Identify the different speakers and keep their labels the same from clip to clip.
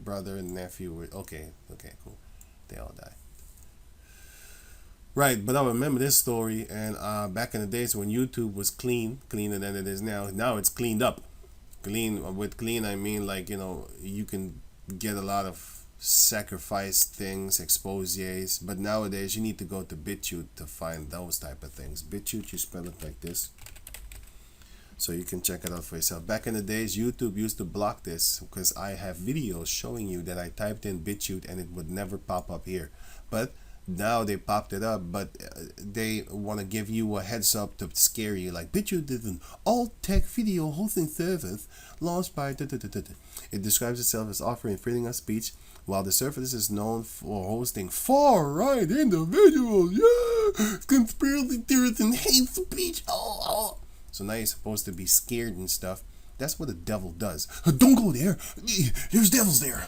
Speaker 1: brother and nephew were okay, cool. They all died. Right, but I remember this story, and back in the days when YouTube was cleaner than it is now. Now it's cleaned up. Clean, I mean, like, you can get a lot of sacrifice things, exposés, but nowadays you need to go to BitChute to find those type of things. BitChute, you spell it like this, so you can check it out for yourself. Back in the days, YouTube used to block this because I have videos showing you that I typed in BitChute and it would never pop up here. But now they popped it up, but they want to give you a heads up to scare you, like BitChute did an all-tech video hosting service launched by It describes itself as offering freedom of speech, while the service is known for hosting far-right individuals, conspiracy theorists, and hate speech. So now you're supposed to be scared and stuff. That's what the devil does. Don't go there. There's devils there.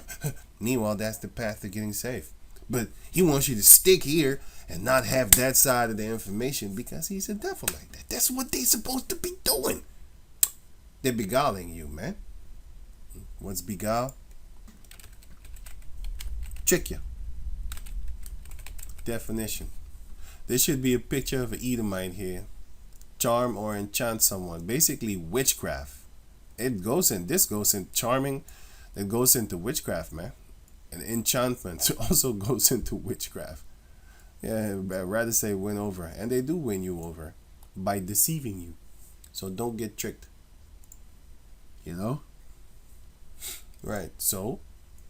Speaker 1: Meanwhile, that's the path to getting saved. But he wants you to stick here and not have that side of the information because he's a devil like that. That's what they're supposed to be doing. They're beguiling you, man. What's beguile? Trick you. Definition. There should be a picture of an Edomite here. Charm or enchant someone. Basically witchcraft. This goes in charming. It goes into witchcraft, man. And enchantment also goes into witchcraft. Yeah, I'd rather say win over. And they do win you over by deceiving you. So don't get tricked. Right. So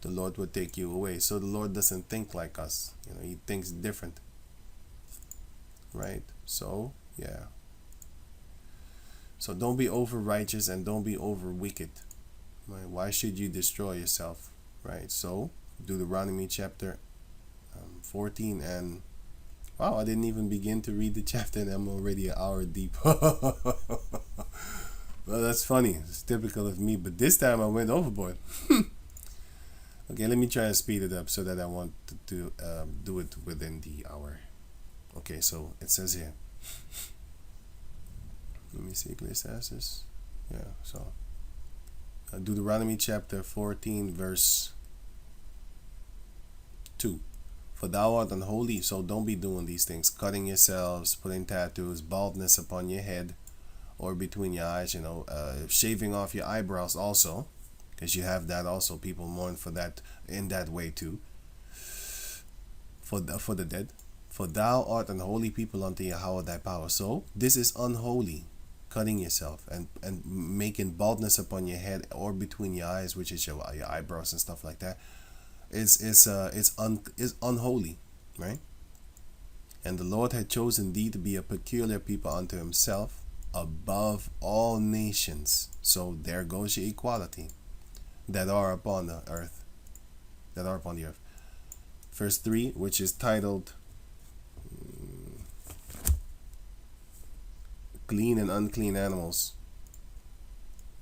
Speaker 1: the Lord will take you away. So the Lord doesn't think like us. He thinks different. Right. So, yeah. So don't be over righteous and don't be over wicked. Right? Why should you destroy yourself? Right. So Deuteronomy chapter 14, and wow, I didn't even begin to read the chapter and I'm already an hour deep. Well, that's funny. It's typical of me, but this time I went overboard. Okay, let me try to speed it up so that I want to do it within the hour. Okay, so it says here. Let me see, Ecclesiastes. Yeah, so Deuteronomy chapter 14, verse 2. For thou art unholy, so don't be doing these things. Cutting yourselves, putting tattoos, baldness upon your head or between your eyes, shaving off your eyebrows also, because you have that also. People mourn for that in that way too. For the dead. For thou art unholy people unto Yahweh thy power. So this is unholy. Cutting yourself and making baldness upon your head or between your eyes, which is your eyebrows and stuff like that. It's unholy, right? And the Lord had chosen thee to be a peculiar people unto himself, above all nations. So there goes your equality that are upon the earth. Verse 3, which is titled Clean and unclean animals.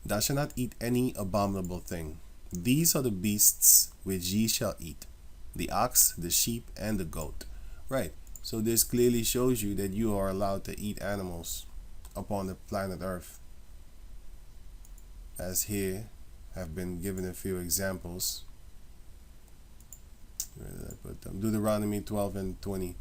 Speaker 1: Thou shalt not eat any abominable thing. These are the beasts which ye shall eat, the ox, the sheep, and the goat. Right. So this clearly shows you that you are allowed to eat animals upon the planet Earth. As here have been given a few examples. Where did I put them? Deuteronomy 12 and 20.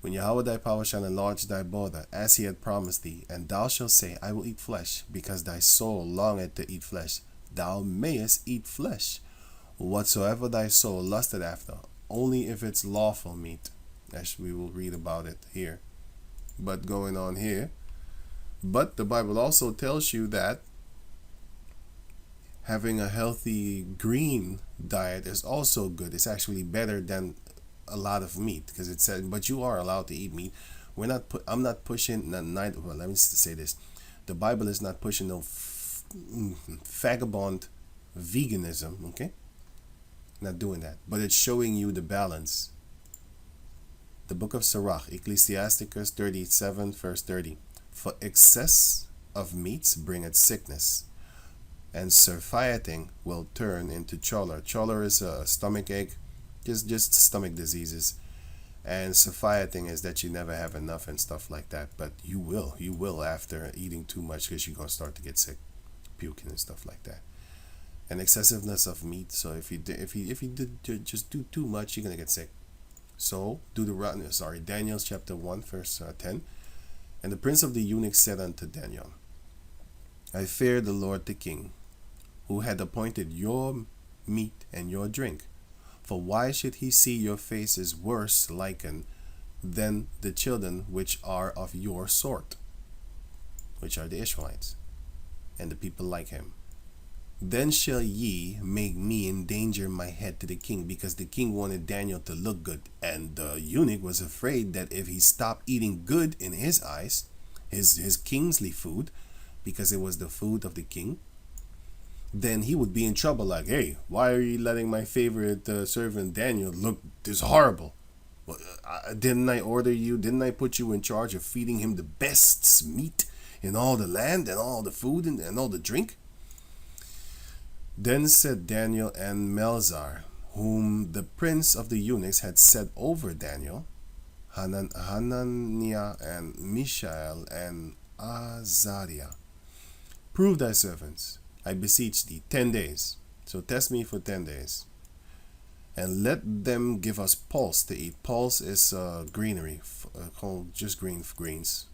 Speaker 1: When Yahweh thy power shall enlarge thy border, as he had promised thee, and thou shalt say, I will eat flesh, because thy soul longeth to eat flesh. Thou mayest eat flesh, whatsoever thy soul lusted after, only if it's lawful meat, as we will read about it here. But going on here, but the Bible also tells you that having a healthy green diet is also good. It's actually better than a lot of meat, because it said, but you are allowed to eat meat. I'm not pushing let me say this. The Bible is not pushing no vagabond veganism, okay? Not doing that. But it's showing you the balance. The book of Sirach, Ecclesiasticus 37, verse 30. For excess of meats bringeth sickness, and surfeiting will turn into choler. Choler is a stomach ache, just stomach diseases. And surfeiting is that you never have enough and stuff like that. But you will after eating too much, because you're going to start to get sick, puking and stuff like that. and excessiveness of meat. So if you did just do too much, you're gonna get sick. So Daniel chapter 1 verse 10. And the prince of the eunuchs said unto Daniel, I fear the Lord the king, who had appointed your meat and your drink. For why should he see your faces worse likened than the children which are of your sort, which are the Israelites, and the people like him? Then shall ye make me endanger my head to the king, because the king wanted Daniel to look good, and the eunuch was afraid that if he stopped eating good in his eyes, his kingly food, because it was the food of the king, then he would be in trouble. Like, hey, why are you letting my favorite servant Daniel look this horrible? Well, didn't I order you? Didn't I put you in charge of feeding him the best meat in all the land and all the food and all the drink? Then said Daniel and Melzar, whom the prince of the eunuchs had set over Daniel, Hananiah and Mishael and Azariah, prove thy servants, I beseech thee, 10 days. So test me for 10 days. And let them give us pulse to eat. Pulse is greenery, called just greens, greens,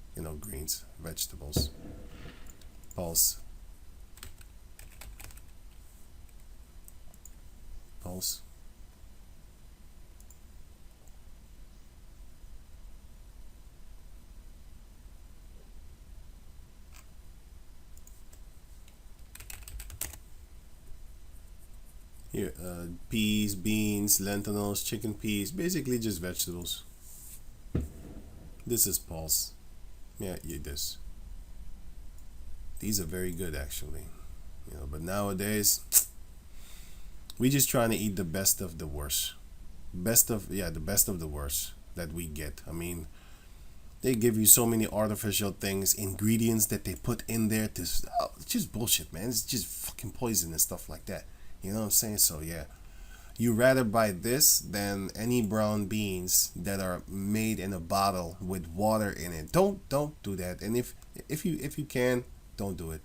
Speaker 1: vegetables. Pulse. Pulse. Here, peas, beans, lentils, chicken peas, basically just vegetables. This is pulse. Yeah, eat this. These are very good, actually. But nowadays, we just trying to eat the best of the worst. The best of the worst that we get. I mean, they give you so many artificial things, ingredients that they put in there to, it's just bullshit, man. It's just fucking poison and stuff like that. You know what I'm saying? So yeah, you rather buy this than any brown beans that are made in a bottle with water in it. Don't do that. And if you can, don't do it.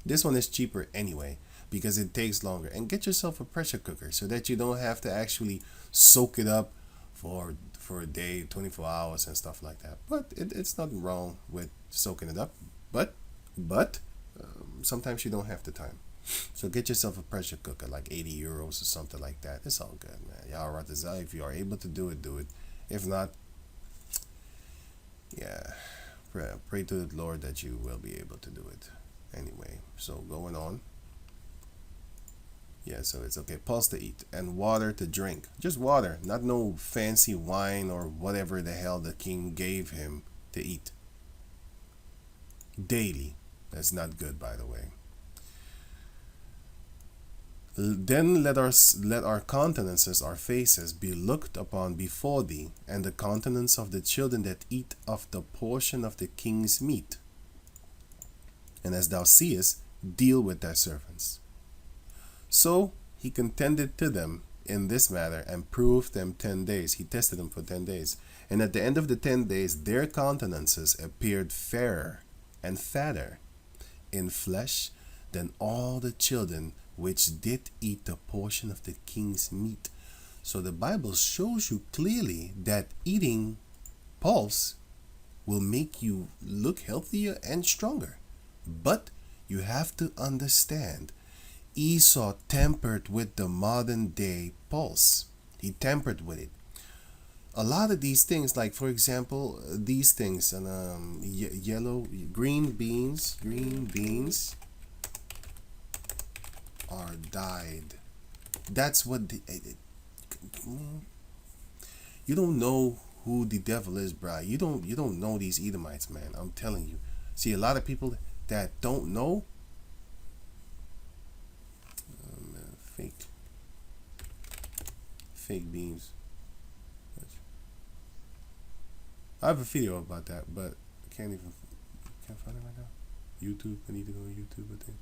Speaker 1: This one is cheaper anyway because it takes longer. And get yourself a pressure cooker so that you don't have to actually soak it up for a day, 24 hours and stuff like that. But it's nothing wrong with soaking it up. But sometimes you don't have the time. So get yourself a pressure cooker, like 80 euros or something like that. It's all good, man. Y'all right this out. If you are able to do it, do it. If not, yeah, pray to the Lord that you will be able to do it. Anyway, so going on. Yeah, so it's okay. Pulse to eat and water to drink. Just water, not no fancy wine or whatever the hell the king gave him to eat. Daily. That's not good, by the way. Then let our countenances, our faces, be looked upon before thee, and the countenance of the children that eat of the portion of the king's meat. And as thou seest, deal with thy servants. So he contended to them in this matter, and proved them 10 days. He tested them for 10 days. And at the end of the 10 days, their countenances appeared fairer and fatter in flesh than all the children which did eat the portion of the king's meat. So the Bible shows you clearly that eating pulse will make you look healthier and stronger. But you have to understand, Esau tempered with the modern day pulse. He tempered with it. A lot of these things, like for example, these things, and green beans are dyed. That's what you don't know who the devil is, bro. You don't know these Edomites, man. I'm telling you. See, a lot of people that don't know, fake beans. I have a video about that, but I can't find it right now. YouTube. I need to go to YouTube, I think.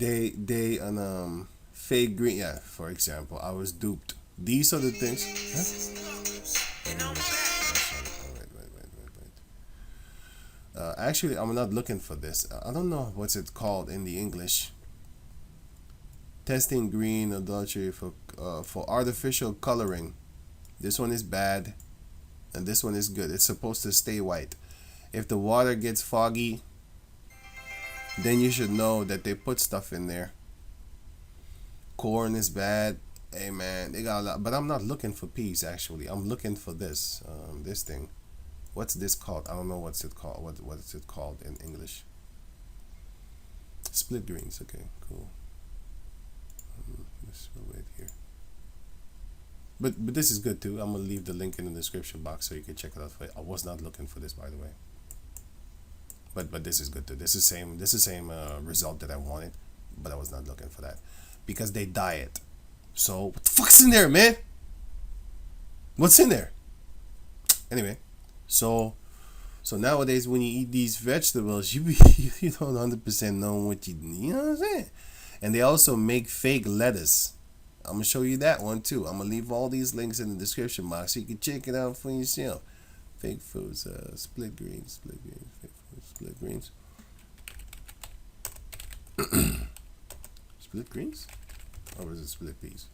Speaker 1: They on fake green. Yeah, for example, I was duped. These are the things. Huh? Actually, I'm not looking for this. I don't know what's it called in the English. Testing green adultery for artificial coloring. This one is bad, and this one is good. It's supposed to stay white. If the water gets foggy, then you should know that they put stuff in there. Corn is bad. Hey man, they got a lot. But I'm not looking for peas actually. I'm looking for this thing. What's this called? I don't know what's it called. What is it called in English? Split greens. Okay, cool. Let's wait here. But this is good too. I'm gonna leave the link in the description box so you can check it out. I was not looking for this, by the way. But this is good too. This is same result that I wanted, but I was not looking for that because they dye it. So what the fuck's in there, man? What's in there? Anyway, so nowadays when you eat these vegetables, you don't 100% know what you know what I'm saying. And they also make fake lettuce. I'm gonna show you that one too. I'm gonna leave all these links in the description box so you can check it out for yourself. Fake foods, split greens, fake foods, split greens. Split greens? Or is it split peas?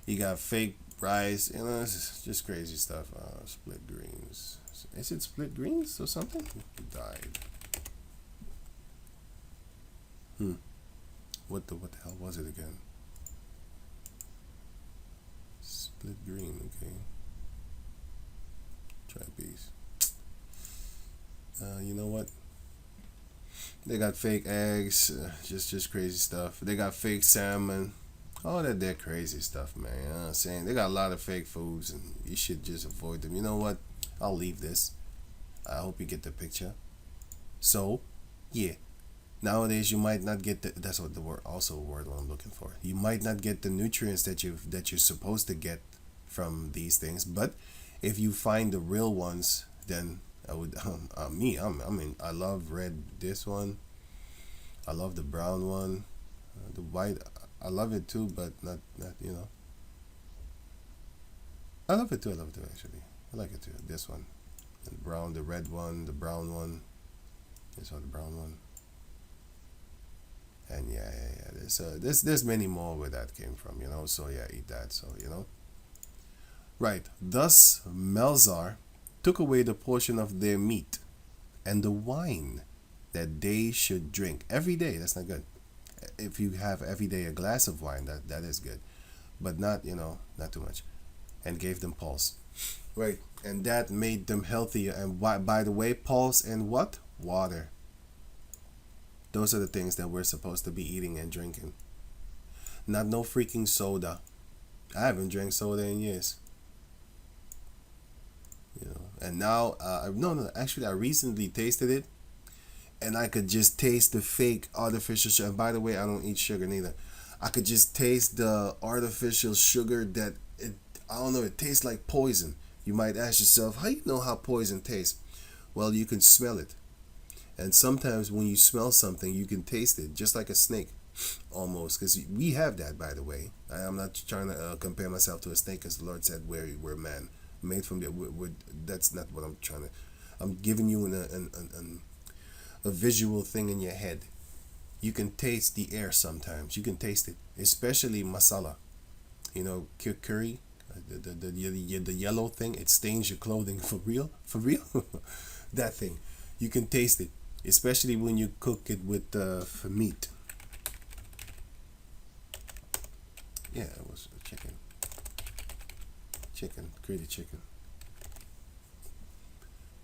Speaker 1: You got fake rice, you know, it's just crazy stuff. Split greens. Is it split greens or something? It died. What the hell was it again? Split green, okay. Try peas. You know what? They got fake eggs, just crazy stuff. They got fake salmon. All that crazy stuff, man. You know what I'm saying? They got a lot of fake foods and you should just avoid them. You know what? I'll leave this. I hope you get the picture. So, yeah. Nowadays you might not get that's what the word also a word what I'm looking for. You might not get the nutrients that you're supposed to get from these things, but if you find the real ones, then I would I mean I love red this one. I love the brown one. The white I love it too, but not you know. I love it too actually. I like it too. This one. The brown, the red one, the brown one. This one, the brown one. And yeah. There's many more where that came from, you know. So yeah, eat that. So you know. Right. Thus Melzar took away the portion of their meat and the wine that they should drink every day. That's not good. If you have every day a glass of wine, that is good, but not not too much. And gave them pulse. Right. And that made them healthier. And by the way, pulse and what? Water. Those are the things that we're supposed to be eating and drinking. Not no freaking soda. I haven't drank soda in years. And now, no, actually, I recently tasted it, and I could just taste the fake artificial sugar. And by the way, I don't eat sugar neither. I could just taste the artificial sugar that I don't know. It tastes like poison. You might ask yourself, how you know how poison tastes? Well, you can smell it. And sometimes when you smell something, you can taste it, just like a snake, almost. Because we have that, by the way. I'm not trying to compare myself to a snake, because the Lord said we're man, made from the. That's not what I'm trying to. I'm giving you a visual thing in your head. You can taste the air sometimes. You can taste it, especially masala. You know, curry, the yellow thing. It stains your clothing for real. That thing, you can taste it. Especially when you cook it with meat. Yeah, it was chicken. Created chicken.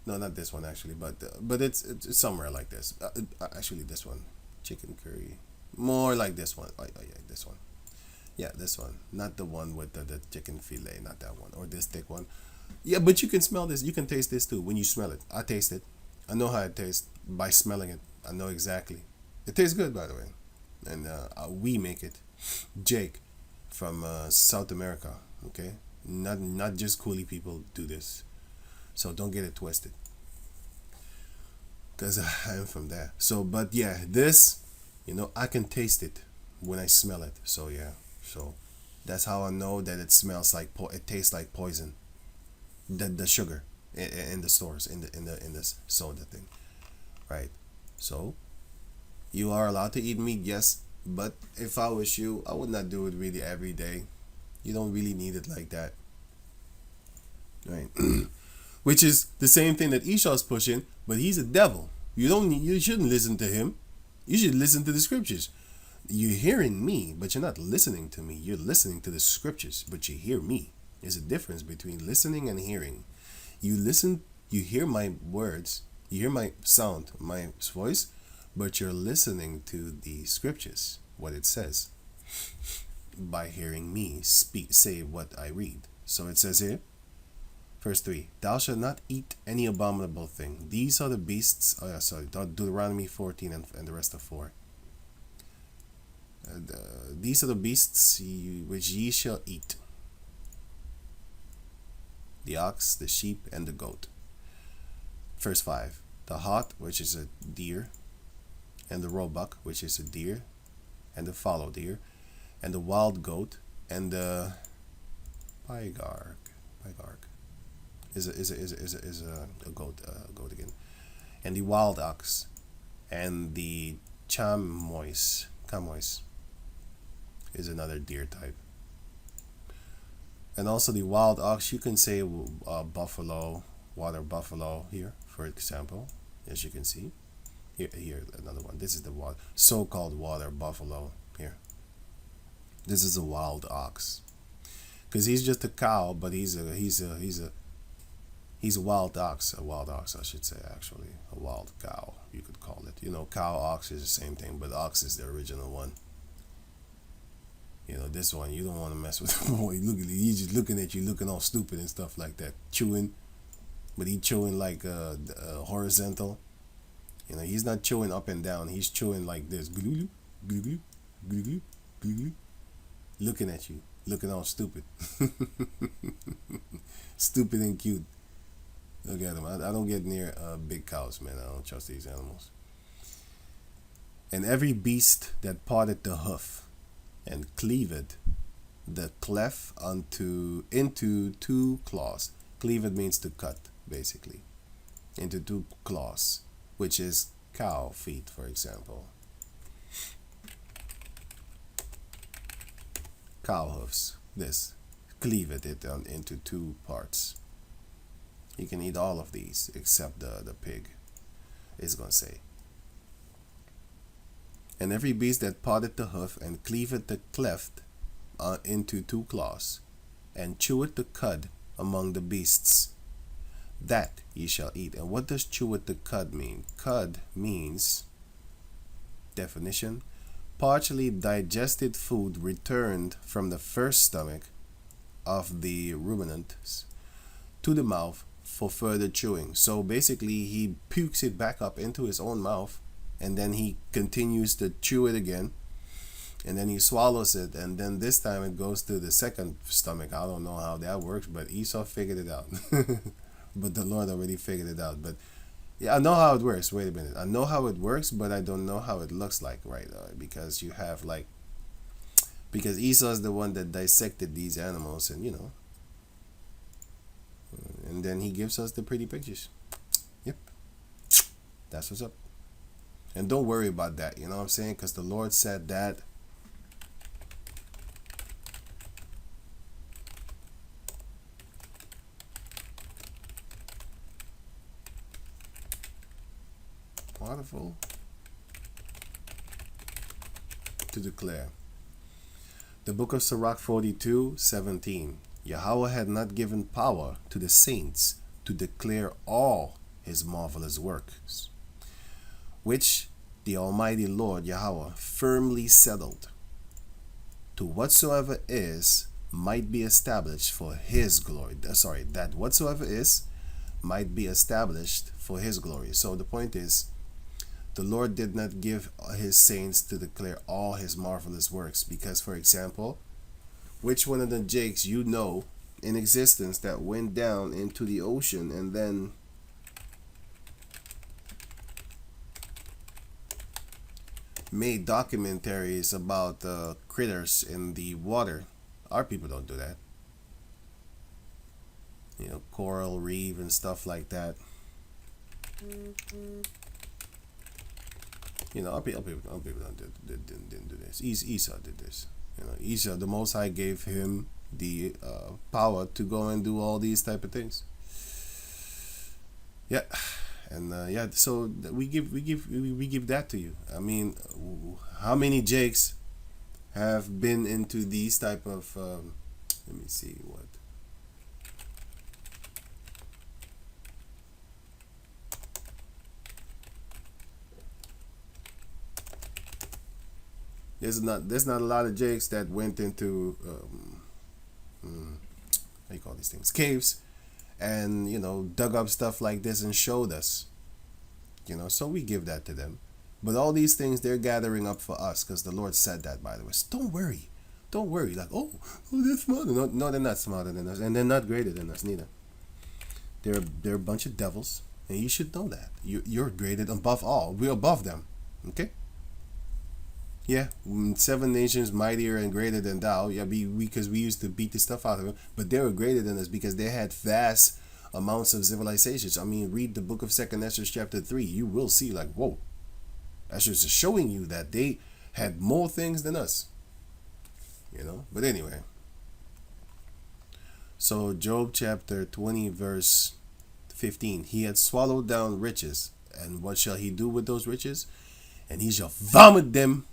Speaker 1: No, not this one actually, but it's somewhere like this. Actually, this one, chicken curry, more like this one. Oh yeah, this one. Yeah, this one, not the one with the chicken fillet, not that one, or this thick one. Yeah, but you can smell this. You can taste this too when you smell it. I taste it. I know how it tastes by smelling it. I know exactly. It tastes good, by the way. And we make it. Jake from South America, okay? Not just coolie people do this. So don't get it twisted. because I'm from there. So, but yeah, this, I can taste it when I smell it. So yeah, so that's how I know that it smells like it tastes like poison. The sugar in the stores in this soda thing, right? So you are allowed to eat meat, yes, but if I was you, I would not do it really every day. You don't really need it like that, right? Which is the same thing that Esau's pushing, but he's a devil. You shouldn't listen to him. You should listen to the scriptures. You're hearing me, but you're not listening to me. You're listening to the scriptures, but you hear me. There's a difference between listening and hearing. You listen, you hear my words, you hear my sound, my voice, but you're listening to the scriptures, what it says, by hearing me say what I read. So it says here, verse 3, thou shalt not eat any abominable thing. These are the beasts, Deuteronomy 14 and the rest of 4. These are the beasts which ye shall eat: the ox, the sheep, and the goat. Verse 5, the hart, which is a deer, and the roebuck, which is a deer, and the fallow deer, and the wild goat, and the pygarg is a goat again, and the wild ox, and the chamois is another deer type. And also the wild ox, you can say buffalo, water buffalo here, for example, as you can see. Here another one. This is the so-called water buffalo here. This is a wild ox, because he's just a cow, but he's a wild ox. A wild ox, I should say, actually, a wild cow, you could call it. Cow, ox is the same thing, but ox is the original one. This one, you don't want to mess with him. He's just looking at you, looking all stupid and stuff like that, chewing, but he's chewing like horizontal. He's not chewing up and down. He's chewing like this, looking at you, looking all stupid, stupid and cute. Look at him. I don't get near big cows, man. I don't trust these animals. And every beast that parted the hoof and cleaved the cleft into two claws. Cleaved means to cut, basically, into two claws, which is cow feet, for example. Cow hoofs. This cleaved it into two parts. You can eat all of these except the pig. It's gonna say. And every beast that parted the hoof and cleaved the cleft into two claws, and cheweth the cud among the beasts, that ye shall eat. And what does cheweth the cud mean? Cud means, definition, partially digested food returned from the first stomach of the ruminants to the mouth for further chewing. So basically, he pukes it back up into his own mouth, and then he continues to chew it again, and then he swallows it, and then this time it goes to the second stomach. I don't know how that works, but Esau figured it out. But the Lord already figured it out. But yeah, I know how it works. Wait a minute. I know how it works, but I don't know how it looks like, right? Because you have because Esau is the one that dissected these animals, and and then he gives us the pretty pictures. Yep. That's what's up. And don't worry about that, you know what I'm saying? Because the Lord said that wonderful to declare. The book of Sirach 42:17. Yahweh had not given power to the saints to declare all his marvelous works, which the Almighty Lord Yahweh firmly settled, to whatsoever is might be established for his glory. That whatsoever is might be established for his glory. So the point is, the Lord did not give his saints to declare all his marvelous works, because, for example, which one of the jakes in existence that went down into the ocean and then made documentaries about critters in the water. Our people don't do that. You know, coral reef and stuff like that. You know, our people didn't do this. Esau did this. You know, Esau, the Most High gave him the power to go and do all these type of things. Yeah, and yeah, so we give that to you. I mean, how many Jakes have been into these type of? Let me see what. There's not a lot of Jakes that went into how you call these things, caves, and you know, dug up stuff like this and showed us. You know, so we give that to them. But all these things they're gathering up for us because the Lord said that, by the way. So don't worry. Like, oh, they're smarter. No, they're not smarter than us, and they're not greater than us neither. They're a bunch of devils, and you should know that. You're graded above all. We're above them. Okay. Yeah, 7 nations mightier and greater than thou. Yeah, because we used to beat the stuff out of them, but they were greater than us because they had vast amounts of civilizations. I mean, read the book of Second Ezra chapter 3. You will see, like, whoa, that's just showing you that they had more things than us. You know, but anyway. So Job chapter 20 verse 15. He had swallowed down riches, and what shall he do with those riches? And he shall vomit them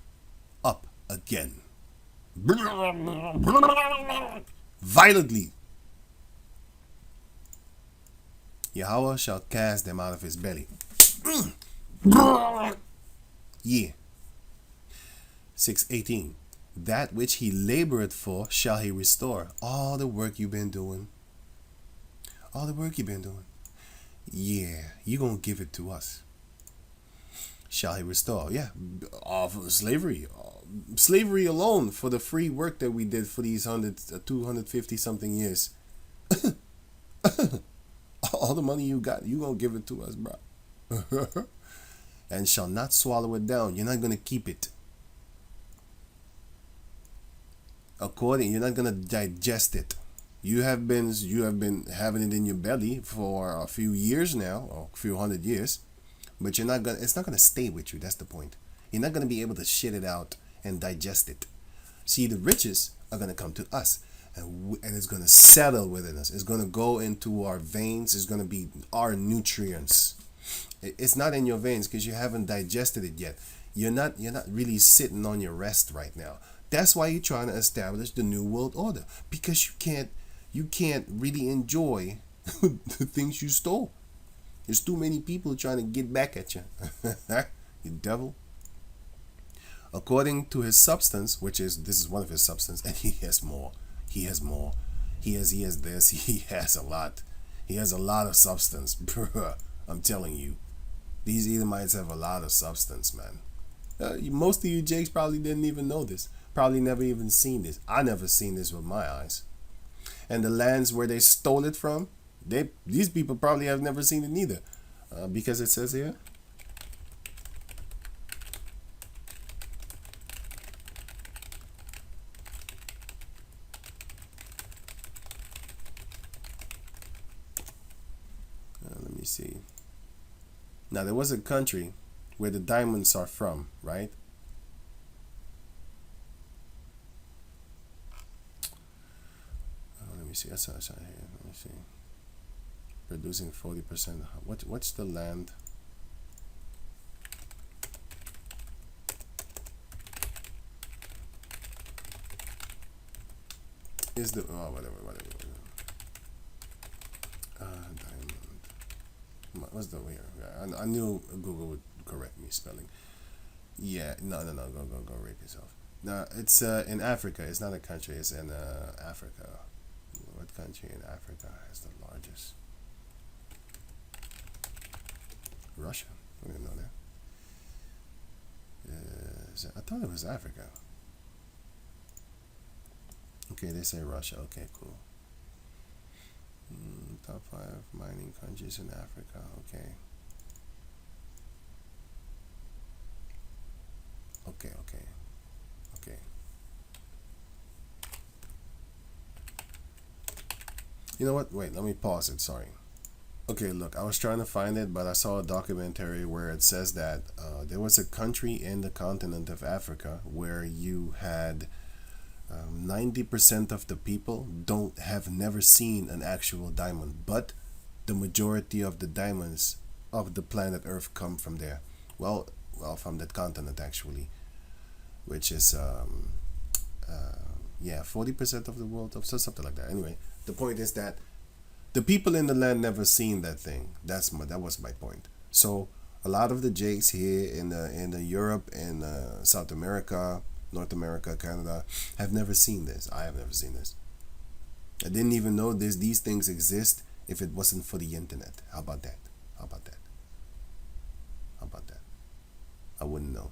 Speaker 1: up again. Violently. Yahweh shall cast them out of his belly. Yeah. 6:18. That which he laboreth for shall he restore. All the work you've been doing. All the work you've been doing. Yeah, you gonna give it to us. Shall he restore? Yeah, of slavery. Slavery alone for the free work that we did for these 250 something years. All the money you got, you gonna give it to us, bro. And shall not swallow it down. You're not gonna keep it. You're not gonna digest it. You have been having it in your belly for a few years now, or a few hundred years, but it's not gonna stay with you. That's the point. You're not gonna be able to shit it out and digest it. See, the riches are gonna come to us, and it's gonna settle within us. It's gonna go into our veins. It's gonna be our nutrients. It's not in your veins because you haven't digested it yet. You're not really sitting on your rest right now. That's why you're trying to establish the new world order, because you can't really enjoy the things you stole. There's too many people trying to get back at you. You devil. According to his substance, this is one of his substance, and he has more. He has more. He has this. He has a lot. He has a lot of substance, bruh. I'm telling you, these Edomites have a lot of substance, man. Most of you Jakes probably didn't even know this. Probably never even seen this. I never seen this with my eyes. And the lands where they stole it from, these people probably have never seen it neither, because it says here. Let me see. Now there was a country where the diamonds are from, right? Let me see. That's here. Let me see. Producing 40%. What's the land? Is the whatever. Diamond. What's the weird? I knew Google would correct me spelling. Yeah, no. Go rape yourself. No, it's in Africa. It's not a country. It's in Africa. What country in Africa has the largest? Russia. I didn't know that. I thought it was Africa. Okay, they say Russia. Okay, cool. Top 5 mining countries in Africa. Okay. Okay, okay, okay. You know what? Wait, let me pause it. Sorry. Okay, look, I was trying to find it, but I saw a documentary where it says that there was a country in the continent of Africa where you had 90% of the people don't have never seen an actual diamond, but the majority of the diamonds of the planet Earth come from there. Well, from that continent actually, which is yeah, 40% of the world, of so something like that. Anyway, the point is that the people in the land never seen that thing. That was my point. So a lot of the Jakes here in the Europe and South America, North America, Canada have never seen this. I have never seen this. I didn't even know these things exist if it wasn't for the internet. How about that? How about that? How about that? I wouldn't know.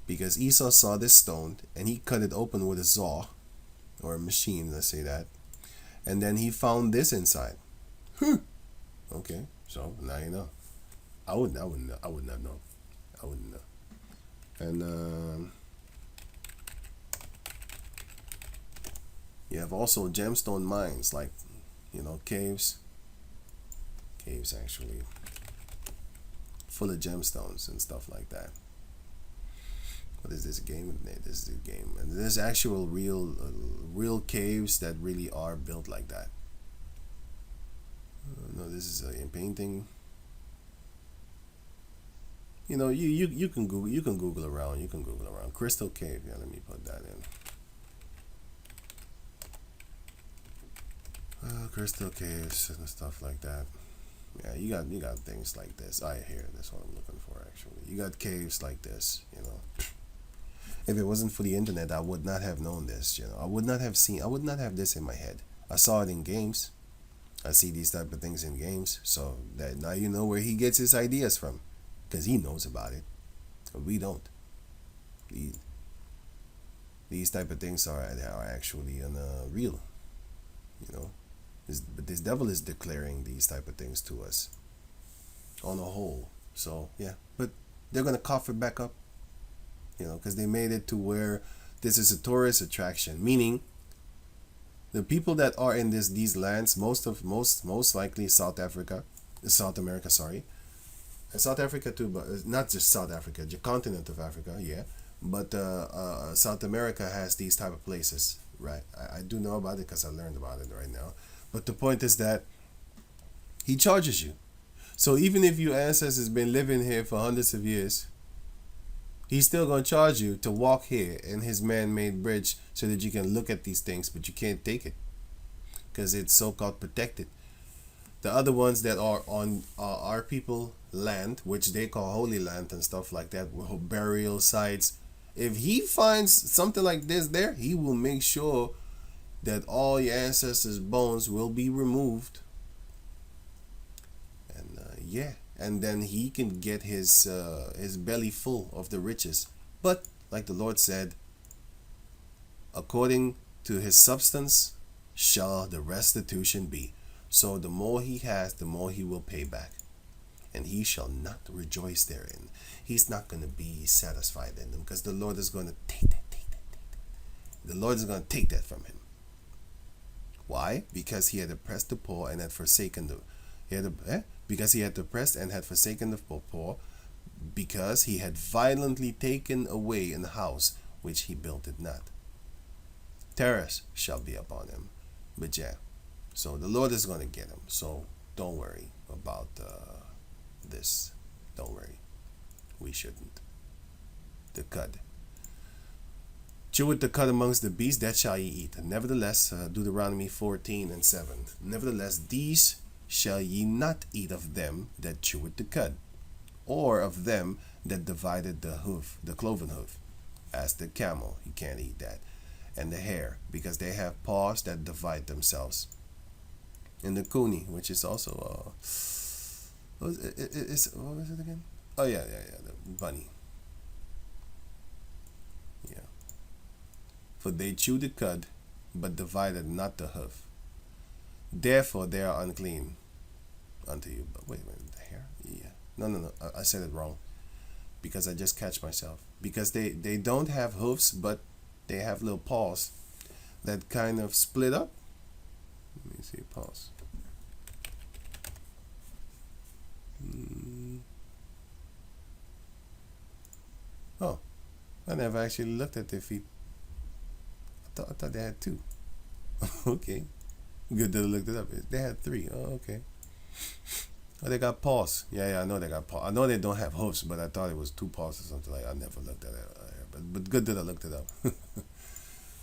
Speaker 1: Because Esau saw this stone and he cut it open with a saw or a machine, let's say that. And then he found this inside. Okay, so now you know. I would not know. I would not know. I wouldn't know. And you have also gemstone mines, like, you know, caves actually full of gemstones and stuff like that. What is this game? This is a game, and there's actual real caves that really are built like that. No, this is a painting. You know, you can Google around. You can Google around Crystal Cave. Yeah, let me put that in. Crystal caves and stuff like that. Yeah, you got things like this. Here, that's what I'm looking for actually. You got caves like this. You know, if it wasn't for the internet, I would not have known this. You know, I would not have this in my head. I saw it in games. I see these type of things in games, so that now you know where he gets his ideas from, because he knows about it, and we don't. These type of things are actually real, you know. But this devil is declaring these type of things to us on a whole. So yeah, but they're gonna cough it back up, you know, because they made it to where this is a tourist attraction, meaning the people that are in these lands, most likely South America, sorry, and South Africa too, but not just South Africa, the continent of Africa, yeah, but South America has these type of places, right? I do know about it because I learned about it right now. But the point is that he charges you. So even if your ancestors been living here for hundreds of years, he's still going to charge you to walk here in his man-made bridge so that you can look at these things, but you can't take it because it's so-called protected. The other ones that are on our people land, which they call holy land and stuff like that, burial sites, if he finds something like this there, he will make sure that all your ancestors' bones will be removed. And yeah, and then he can get his belly full of the riches. But like the Lord said, according to his substance shall the restitution be. So the more he has, the more he will pay back. And he shall not rejoice therein. He's not going to be satisfied in them, because the Lord is going to take that. The Lord is going to take that from him. Why? Because he had oppressed the poor and had forsaken because he had oppressed and had forsaken the poor, because he had violently taken away an house which he built it not. Terrors shall be upon him. But yeah, so the Lord is going to get him. So don't worry about this. Don't worry. We shouldn't. The cud. Cheweth the cud amongst the beasts, that shall ye eat. Nevertheless, Deuteronomy 14:7. Nevertheless, these shall ye not eat of them that cheweth the cud, or of them that divided the cloven hoof. As the camel, you can't eat that. And the hare, because they have paws that divide themselves. And the coonie, which is also what was it again? Oh yeah, the bunny. Yeah. For they chew the cud, but divided not the hoof. Therefore they are unclean unto you. But wait a minute, the hare? Yeah. No, I said it wrong. because I just catch myself. Because they don't have hoofs, but they have little paws that kind of split up. Let me see, paws. Oh, I never actually looked at their feet. I thought they had two. Okay. Good that I looked it up. They had three. Oh, okay. Oh, they got paws. Yeah, I know they got paws. I know they don't have hoofs, but I thought it was two paws or something like that. I never looked at it. But good that I looked it up.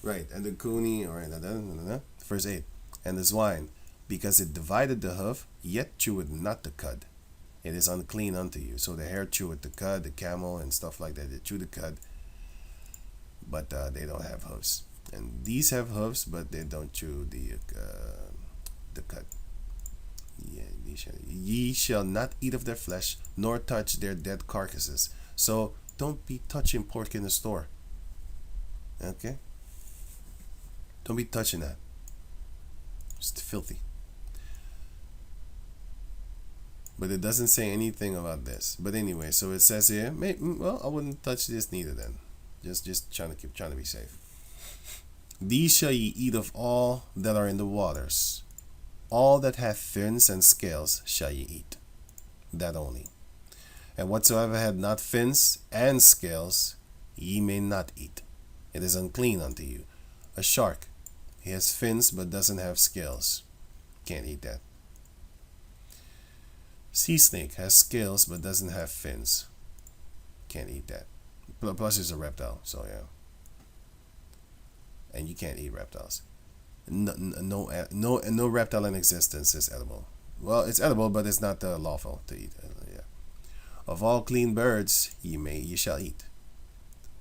Speaker 1: Right. And the coonie, all right, verse 8. And the swine, because it divided the hoof, yet cheweth not the cud. It is unclean unto you. So the hare cheweth the cud, the camel and stuff like that. They chew the cud, but they don't have hoofs. And these have hoofs, but they don't chew the cud. Yeah, ye shall not eat of their flesh, nor touch their dead carcasses. So don't be touching pork in the store. Okay? Don't be touching that. It's filthy. But it doesn't say anything about this. But anyway, so it says here, well, I wouldn't touch this neither then. Just trying to be safe. These shall ye eat of all that are in the waters. All that have fins and scales shall ye eat. That only. And whatsoever had not fins and scales, ye may not eat. It is unclean unto you. A shark, he has fins but doesn't have scales. Can't eat that. Sea snake has scales but doesn't have fins. Can't eat that. Plus it's a reptile, so yeah. And you can't eat reptiles. No reptile in existence is edible. Well, it's edible, but it's not lawful to eat. Yeah. Of all clean birds ye shall eat,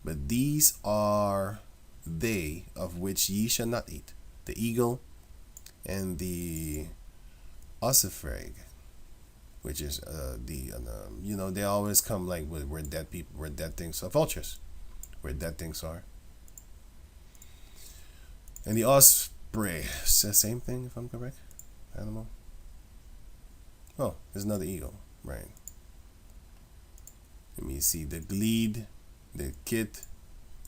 Speaker 1: but these are they of which ye shall not eat: the eagle and the ossifrage, which is they always come like where dead people, where dead things are, vultures, where dead things are. And the osprey, it's the same thing if I'm correct. Animal. Oh, there's another eagle, right? Let me see, the glede, the kit,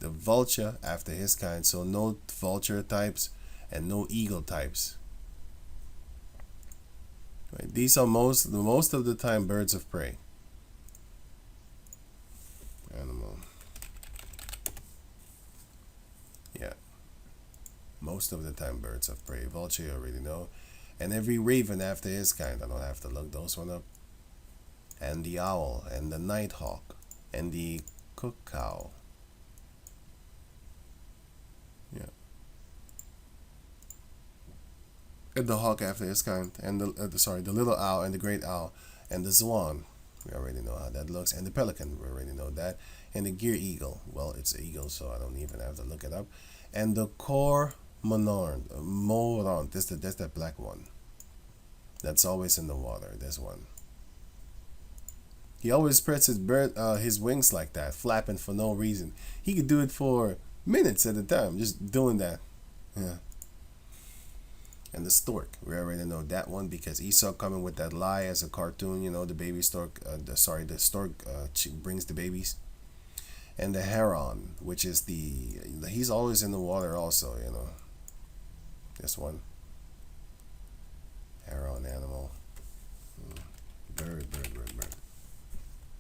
Speaker 1: the vulture after his kind. So no vulture types and no eagle types. Right. These are most of the time birds of prey. Animal. Yeah. Most of the time birds of prey. Vulture you already know. And every raven after his kind. I don't have to look those one up. And the owl and the nighthawk and the cuckoo. Yeah. And the hawk after his kind, and the little owl and the great owl, and the swan. We already know how that looks, and the pelican. We already know that, and the gear eagle. Well, it's an eagle, so I don't even have to look it up. And the cormorant. That's that black one. That's always in the water. This one. He always spreads his wings like that, flapping for no reason. He could do it for minutes at a time, just doing that. Yeah. And the stork, we already know that one because Esau coming with that lie as a cartoon. The baby stork. The stork brings the babies. And the heron, which is he's always in the water also. This one. Heron animal. Bird.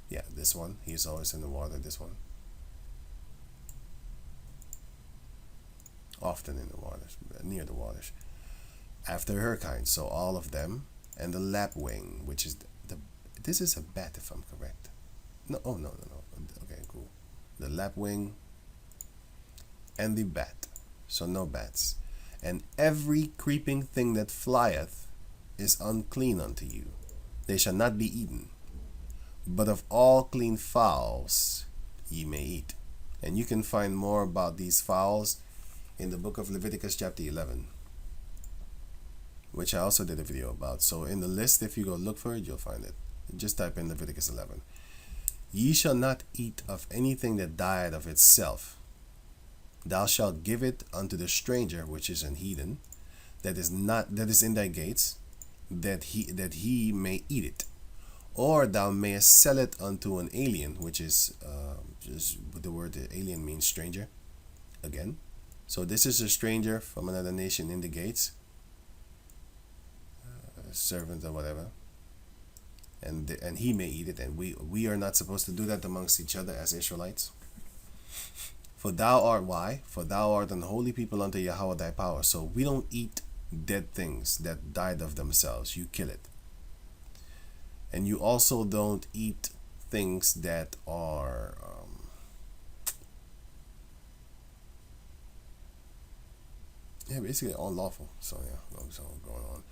Speaker 1: Yeah, this one. He's always in the water. This one. Often in the waters, near the waters. After her kind, so all of them. And the lapwing, which is this is a bat if I'm correct. No. Okay, cool. The lapwing and the bat. So no bats. And every creeping thing that flieth is unclean unto you. They shall not be eaten. But of all clean fowls ye may eat. And you can find more about these fowls in the book of Leviticus chapter 11, which I also did a video about. So in the list, if you go look for it, you'll find it. Just type in Leviticus 11. Ye shall not eat of anything that died of itself. Thou shalt give it unto the stranger, which is an heathen, that is in thy gates, that he may eat it. or thou mayest sell it unto an alien, which is just the word alien means stranger again. So this is a stranger from another nation in the gates, a servant or whatever, and he may eat it, and we are not supposed to do that amongst each other as Israelites. For thou art why? For thou art an holy people unto Yahweh thy power. So we don't eat dead things that died of themselves. You kill it. And you also don't eat things that are basically unlawful. So going on.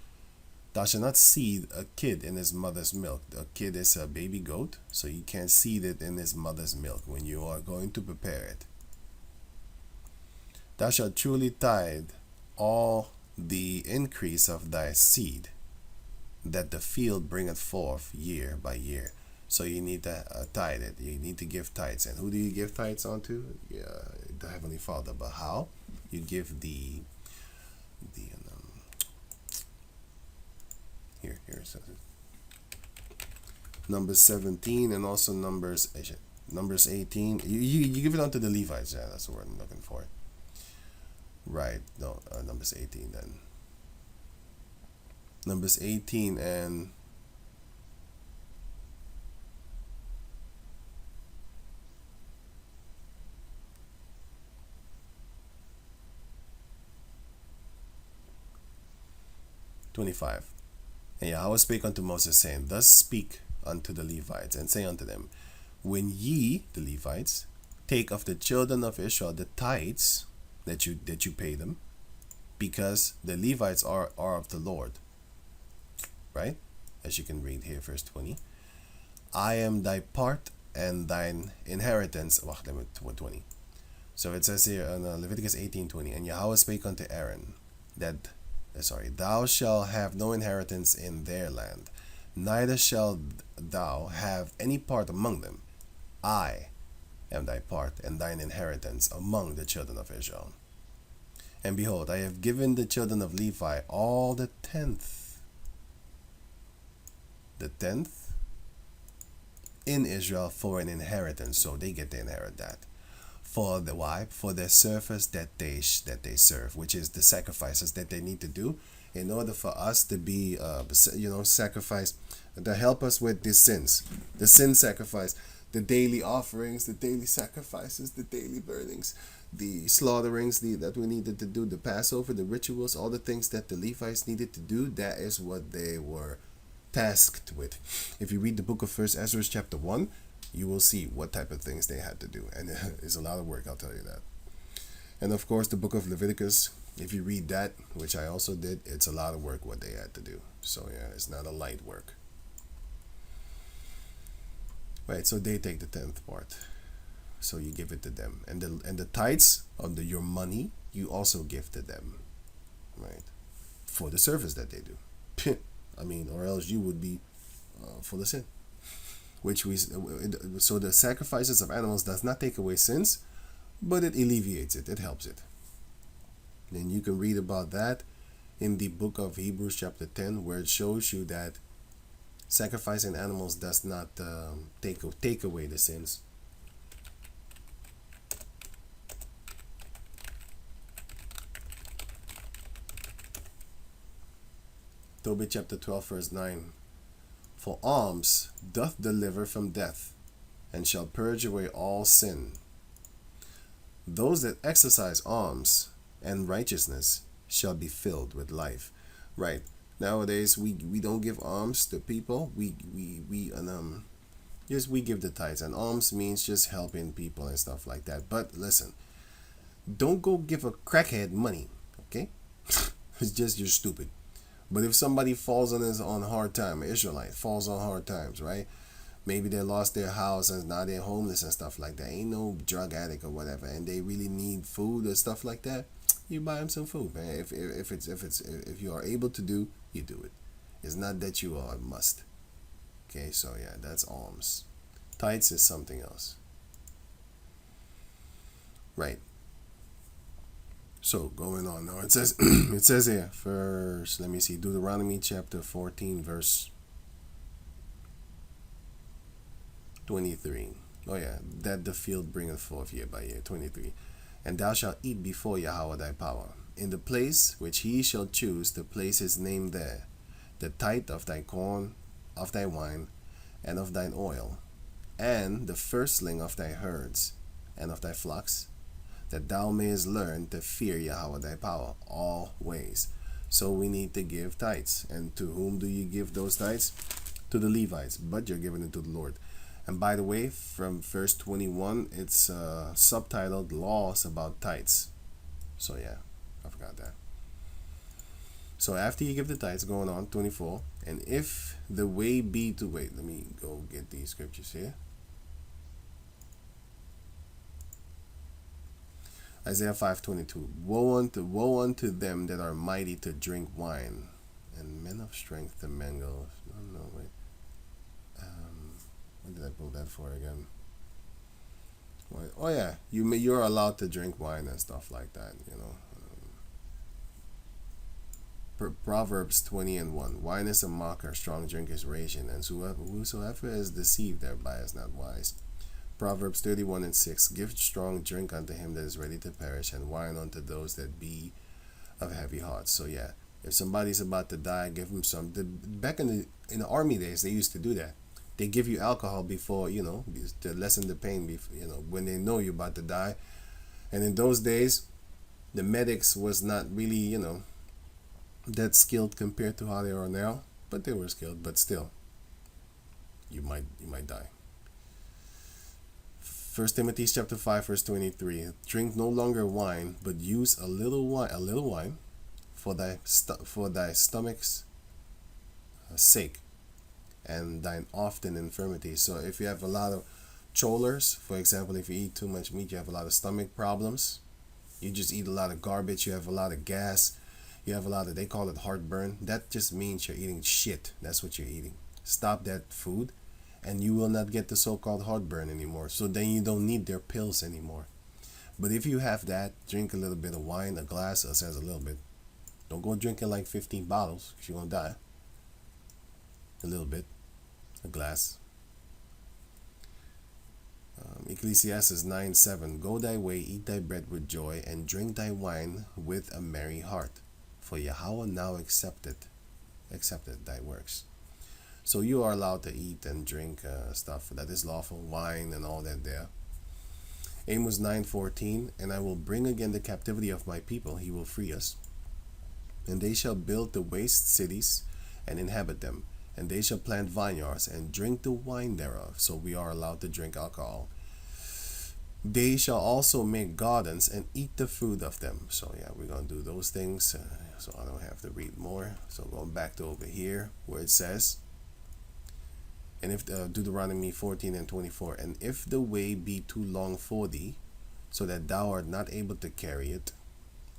Speaker 1: Thou shalt not seethe a kid in his mother's milk. A kid is a baby goat, so you can't seethe it in his mother's milk when you are going to prepare it. Thou shalt truly tithe all the increase of thy seed, that the field bringeth forth year by year. So you need to tithe it. You need to give tithes. And who do you give tithes unto? The Heavenly Father. But how? You give the here it says it. Numbers 17 and also Numbers 18. You give it unto the Levites. Yeah, that's the word I'm looking for. Right. No, Numbers 18 then. Numbers 18 and $25. And Yahweh spake unto Moses, saying, Thus speak unto the Levites, and say unto them, When ye, the Levites, take of the children of Israel the tithes that you pay them, because the Levites are of the Lord. Right? As you can read here, verse 20. I am thy part and thine inheritance. 20. So it says here in Leviticus 18:20, and Yahweh spake unto Aaron that, thou shalt have no inheritance in their land, neither shalt thou have any part among them. I am thy part and thine inheritance among the children of Israel. And behold, I have given the children of Levi all the tenth in Israel for an inheritance, so they get to inherit that. For the why? For their service that they serve, which is the sacrifices that they need to do in order for us to be sacrifice to help us with these sins, the sin sacrifice, the daily offerings, the daily sacrifices, the daily burnings, the slaughterings that we needed to do, the Passover, the rituals, all the things that the Levites needed to do. That is what they were tasked with. If you read the book of First Ezra chapter 1, you will see what type of things they had to do, and it's a lot of work, I'll tell you that. And of course, the book of Leviticus, if you read that, which I also did, it's a lot of work what they had to do. So yeah, it's not a light work. Right, so they take the 10th part, so you give it to them, and the tithes of your money you also give to them, right, for the service that they do. Or else you would be full of sin. So the sacrifices of animals does not take away sins, but it alleviates it. It helps it. And you can read about that in the book of Hebrews chapter 10, where it shows you that sacrificing animals does not take away the sins. Tobit chapter 12 verse 9. For alms doth deliver from death, and shall purge away all sin. Those that exercise alms and righteousness shall be filled with life. Right. Nowadays we don't give alms to people. We give the tithes, and alms means just helping people and stuff like that. But listen, don't go give a crackhead money, okay? It's just you're stupid. But if somebody falls on hard time, an Israelite falls on hard times, right? Maybe they lost their house and now they're homeless and stuff like that. Ain't no drug addict or whatever, and they really need food or stuff like that. You buy them some food, man. If you are able to do, you do it. It's not that you are a must. Okay, so yeah, that's alms. Tithes is something else. Right. So going on now, it says here first, let me see, Deuteronomy chapter 14 verse 23. Oh yeah, that the field bringeth forth year by year. 23. And thou shalt eat before Yahweh thy power, in the place which he shall choose to place his name there, the tithe of thy corn, of thy wine, and of thine oil, and the firstling of thy herds, and of thy flocks, that thou mayest learn to fear Yahweh thy power always. So we need to give tithes. And to whom do you give those tithes? To the Levites, but you're giving it to the Lord. And by the way, from verse 21, it's subtitled Laws About Tithes. So yeah, I forgot that. So after you give the tithes, going on, 24, and if the way be to, wait, let me go get these scriptures here. Isaiah 5:22. Woe unto them that are mighty to drink wine, and men of strength to mingle. No, wait. What did I pull that for again? Oh yeah, you're allowed to drink wine and stuff like that, you know. Proverbs 20:1. Wine is a mocker, strong drink is raging, and whosoever is deceived thereby is not wise. Proverbs 31:6. Give strong drink unto him that is ready to perish, and wine unto those that be of heavy hearts. So yeah, if somebody's about to die, give them some. Back in the army days, they used to do that. They give you alcohol before, you know, to lessen the pain, you know, when they know you're about to die. And in those days, the medics was not really, you know, that skilled compared to how they are now, but they were skilled. But still, you might die. 1 Timothy chapter 5 verse 23. Drink no longer wine, but use a little wine, for thy stomach's sake, and thine often infirmities. So if you have a lot of cholers, for example, if you eat too much meat, you have a lot of stomach problems. You just eat a lot of garbage, you have a lot of gas, you have a lot of, they call it heartburn. That just means you're eating shit. That's what you're eating. Stop that food, and you will not get the so-called heartburn anymore. So then you don't need their pills anymore. But if you have that, drink a little bit of wine, a glass that says a little bit. Don't go drinking like 15 bottles, because you're going to die. A little bit. A glass. Ecclesiastes 9:7. Go thy way, eat thy bread with joy, and drink thy wine with a merry heart. For Yahweh now accepted thy works. So you are allowed to eat and drink stuff that is lawful, wine and all that there. Amos 9:14. And I will bring again the captivity of my people, he will free us. And they shall build the waste cities and inhabit them. And they shall plant vineyards and drink the wine thereof. So we are allowed to drink alcohol. They shall also make gardens and eat the fruit of them. So yeah, we're going to do those things. So I don't have to read more. So going back to over here where it says, and if Deuteronomy 14:24, and if the way be too long for thee, so that thou art not able to carry it,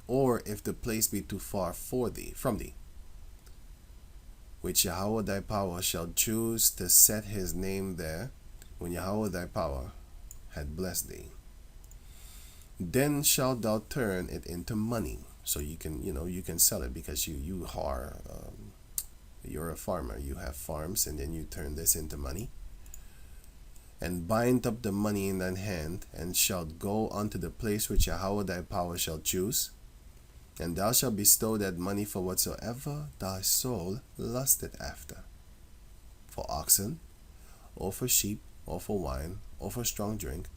Speaker 1: or if the place be too far from thee, which Yahweh thy power shall choose to set his name there, when Yahweh thy power had blessed thee, then shalt thou turn it into money. So you can sell it, because you are you're a farmer. You have farms, and then you turn this into money. And bind up the money in thine hand, and shalt go unto the place which Yahweh thy power shall choose, and thou shalt bestow that money for whatsoever thy soul lusteth after, for oxen, or for sheep, or for wine, or for strong drink,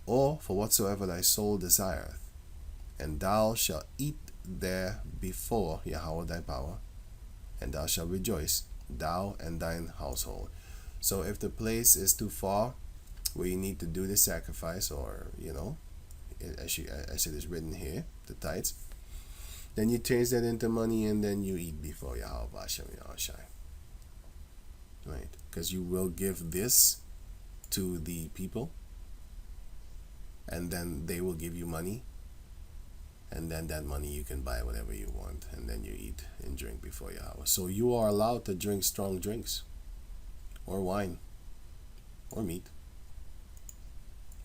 Speaker 1: or for whatsoever thy soul desireth. And thou shalt eat there before Yahweh thy power, and thou shalt rejoice, thou and thine household. So if the place is too far where you need to do the sacrifice, or, as it is written here, the tithes, then you change that into money, and then you eat before Yahweh Hashem Yahushai. Right? Because you will give this to the people, and then they will give you money, and then that money you can buy whatever you want, and then you eat and drink before Yahweh. So you are allowed to drink strong drinks, or wine, or meat,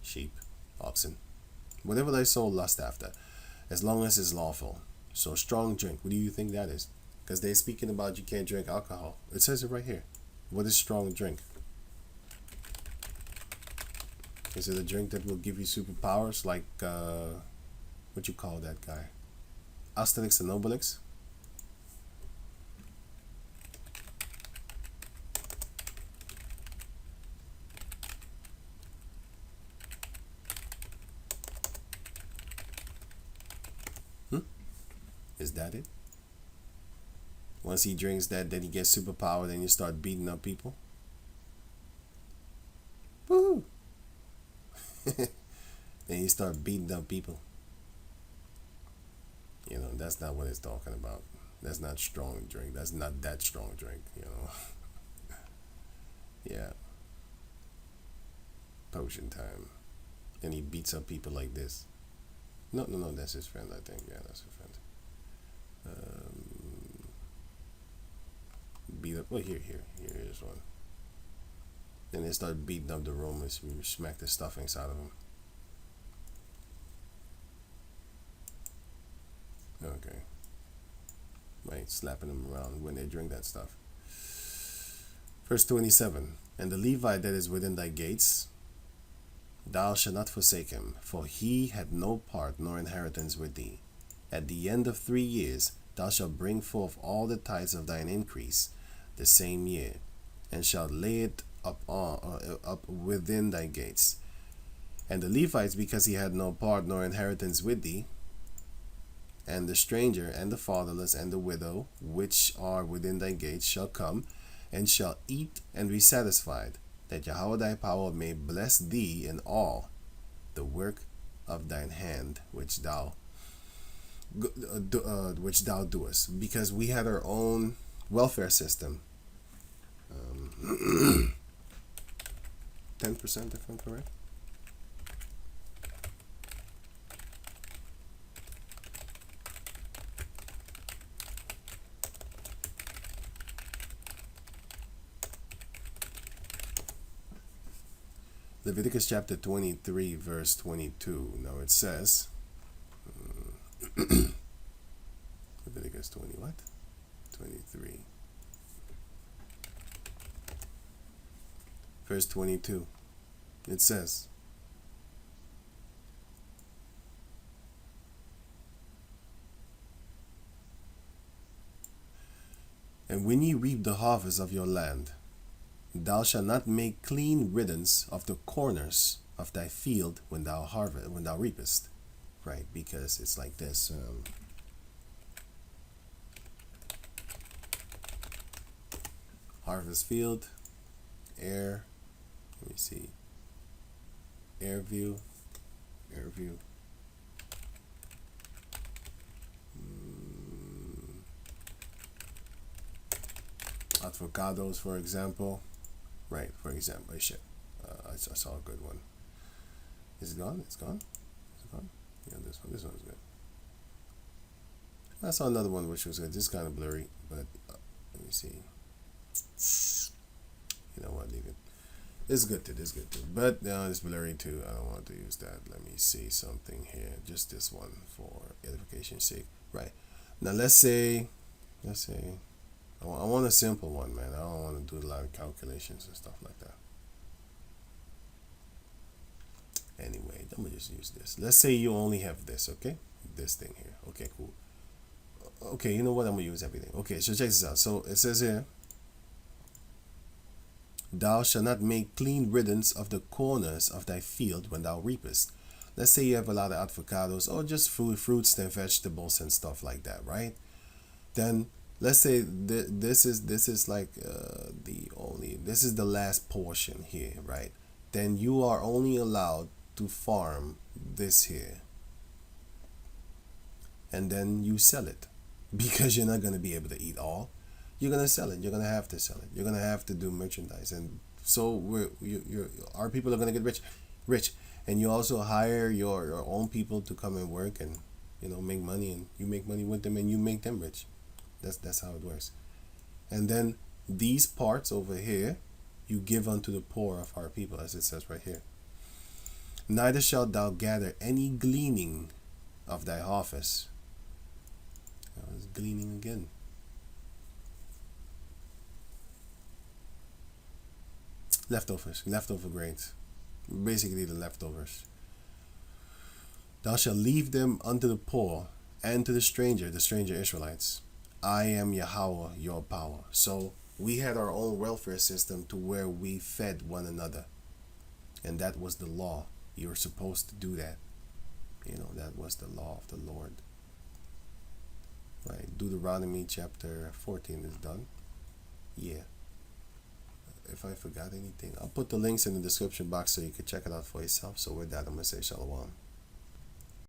Speaker 1: sheep, oxen, whatever thy soul lust after, as long as it's lawful. So strong drink, what do you think that is? Because they're speaking about you can't drink alcohol. It says it right here. What is strong drink? Is it a drink that will give you superpowers like what you call that guy? Asterix and Obelix? Hmm? Is that it? Once he drinks that, then he gets superpower, then you start beating up people? Woo! Then you start beating up people. You know, that's not what it's talking about. That's not strong drink. That's not that strong drink, you know. Yeah. Potion time. And he beats up people like this. No, that's his friend, I think. Yeah, that's his friend. Beat up. Oh, here is one. Then they start beating up the Romans. We smack the stuffings out of them. Okay. Right, slapping them around when they drink that stuff. Verse 27. And the Levite that is within thy gates, thou shalt not forsake him, for he had no part nor inheritance with thee. At the end of 3 years thou shalt bring forth all the tithes of thine increase the same year, and shalt lay it up within thy gates. And the Levites, because he had no part nor inheritance with thee, and the stranger, and the fatherless, and the widow, which are within thy gates, shall come, and shall eat and be satisfied, that Yahweh thy power may bless thee in all the work of thine hand, which thou doest. Because we had our own welfare system. 10%, if I'm correct. Leviticus chapter 23, verse 22. Now it says, Leviticus 20, what? 23. Verse 22. It says, and when ye reap the harvest of your land, thou shalt not make clean riddance of the corners of thy field when thou reapest. Right, because it's like this. Harvest field, air, let me see, air view. Avocados, for example. Right, for example, I saw a good one. Is it gone? It's gone? Is it gone? Yeah, this one's good. I saw another one which was good. This is kind of blurry, but let me see. You know what, leave it. It's good too, but it's blurry too. I don't want to use that. Let me see something here. Just this one for edification's sake. Right. Now let's say I want a simple one, man. I don't want to do a lot of calculations and stuff like that. Anyway, let me just use this. Let's say you only have this, okay? This thing here. Okay, cool. Okay, you know what? I'm going to use everything. Okay, so check this out. So it says here, thou shalt not make clean riddance of the corners of thy field when thou reapest. Let's say you have a lot of avocados or just fruits and vegetables and stuff like that, right? Then let's say this is like this is the last portion here, right? Then you are only allowed to farm this here, and then you sell it, because you're not going to be able to eat all. You're going to sell it. You're going to have to sell it. You're going to have to do merchandise, and so our people are going to get rich, and you also hire your own people to come and work and make money, and you make money with them, and you make them rich. That's how it works. And then these parts over here you give unto the poor of our people, as it says right here. Neither shalt thou gather any gleaning of thy harvest. It's gleaning again. Leftover grains. basically the leftovers. Thou shalt leave them unto the poor and to the stranger Israelites. I am Yahweh, your power. So we had our own welfare system to where we fed one another. And that was the law. You were supposed to do that. That was the law of the Lord. Right? Deuteronomy chapter 14 is done. Yeah. If I forgot anything, I'll put the links in the description box so you can check it out for yourself. So with that, I'm going to say shalom.